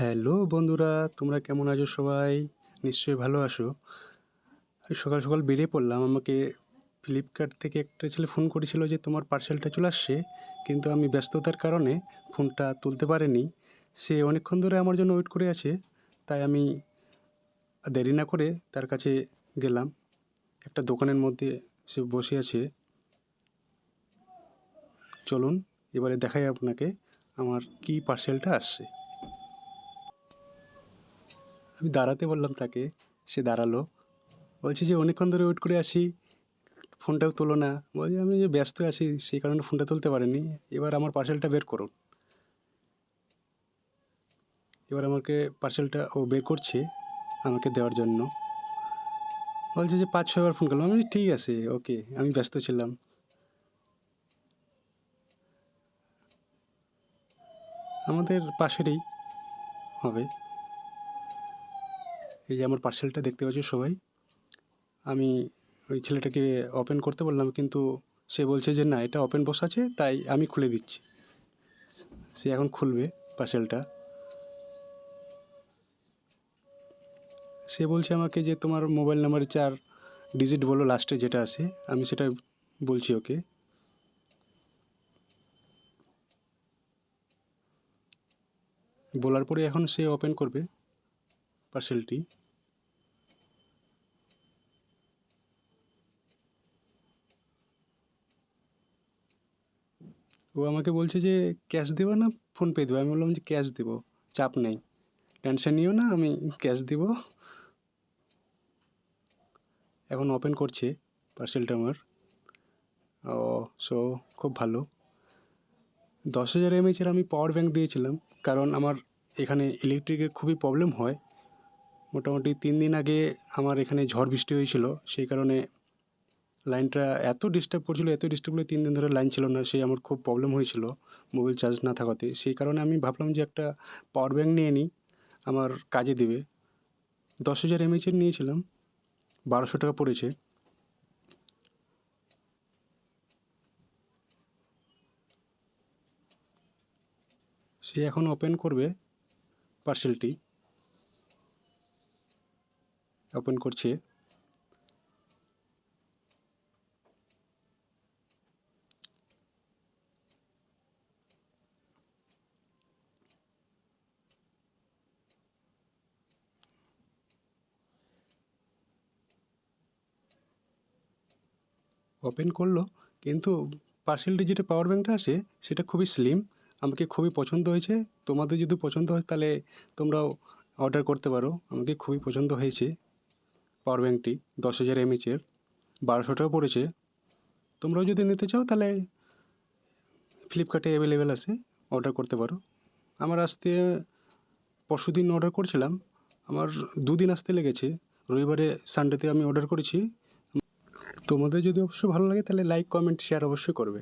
Hello বন্ধুরা, তোমরা কেমন আছো সবাই? নিশ্চয়ই ভালো আছো। আমি সকাল সকাল বেরিয়ে পড়লাম। আমাকে ফ্লিপকার্ট থেকে একটা ছেলে ফোন করেছিল যে তোমার পার্সেলটা চলে আসছে, কিন্তু আমি ব্যস্ততার কারণে ফোনটা তুলতে পারিনি। সে অনেকক্ষণ ধরে আমার জন্য ওয়েট করে আছে, তাই আমি দেরি না করে তার কাছে গেলাম। একটা দোকানের মধ্যে সে বসে আছে। চলুন এবারে দেখাই আপনাকে আমার কি পার্সেলটা আসছে। আমি দাঁড়াতে বললাম তাকে, সে দাঁড়ালো। বলছে যে অনেকক্ষণ ধরে ওয়েট করে আছি, ফোনটাও তোলো না। বলছি আমি যে ব্যস্ত আছি সেই কারণে ফোনটা তুলতে পারিনি। এবার আমার পার্সেলটা বের করুন। এবার আমাকে পার্সেলটা ও বের করছে আমাকে দেওয়ার জন্য। বলছে যে ৫-৬ বার ফোন করলাম। আমি ঠিক আছে, ওকে, আমি ব্যস্ত ছিলাম। আমাদের পাশেরই হবে। এই যে আমার পার্সেলটা দেখতে পাচ্ছ সবাই। আমি ওই ছেলেটাকে ওপেন করতে বললাম, কিন্তু সে বলছে যে না, এটা ওপেন বক্স আছে, তাই আমি খুলে দিচ্ছি। সে এখন খুলবে পার্সেলটা। সে বলছে আমাকে যে তোমার মোবাইল নাম্বারে 4 ডিজিট বলো লাস্টে যেটা আছে। আমি সেটা বলছি ওকে। বলার পরে এখন সে ওপেন করবে পার্সেলটি। ও আমাকে বলছে যে ক্যাশ দেবো না ফোনপে দেবো। আমি বললাম যে ক্যাশ দেবো, চাপ নেই, টেনশন নিও না, আমি ক্যাশ দেবো। এখন ওপেন করছে পার্সেলটা আমার। ও, সো খুব ভালো। 10,000 mAh আমি পাওয়ার ব্যাঙ্ক দিয়েছিলাম, কারণ আমার এখানে ইলেকট্রিকের খুবই প্রবলেম হয়। মোটামুটি 3 দিন আগে আমার এখানে ঝড় বৃষ্টি হয়েছিল, সেই কারণে লাইনটা এত ডিস্টার্ব করছিল, 3 দিন ধরে লাইন ছিল না। সেই আমার খুব প্রবলেম হয়েছিল মোবাইল চার্জ না থাকাতে। সেই কারণে আমি ভাবলাম যে একটা পাওয়ার ব্যাঙ্ক নিয়ে নিই, আমার কাজে দেবে। 10,000 mAh নিয়েছিলাম, 1200 টাকা পড়েছে। সে এখন ওপেন করবে পার্সেলটি। ওপেন করছে। ওপেন করলো, কিন্তু পার্সেলটি যেটা পাওয়ার ব্যাঙ্কটা আছে সেটা খুবই স্লিম, আমাকে খুবই পছন্দ হয়েছে। তোমাদের যদি পছন্দ হয় তাহলে তোমরাও অর্ডার করতে পারো। আমাকে খুবই পছন্দ হয়েছে পাওয়ার ব্যাঙ্কটি। 10,000 mAh, 1200 টাকা পড়েছে। তোমরাও যদি নিতে চাও তাহলে ফ্লিপকার্টে অ্যাভেলেবেল আছে, অর্ডার করতে পারো। আমার আসতে পরশুদিন অর্ডার করেছিলাম, আমার 2 দিন আসতে লেগেছে। রবিবারে সানডেতে আমি অর্ডার করেছি। তোমাদের যদি অবশ্যই ভালো লাগে তাহলে লাইক, কমেন্ট, শেয়ার অবশ্যই করবে।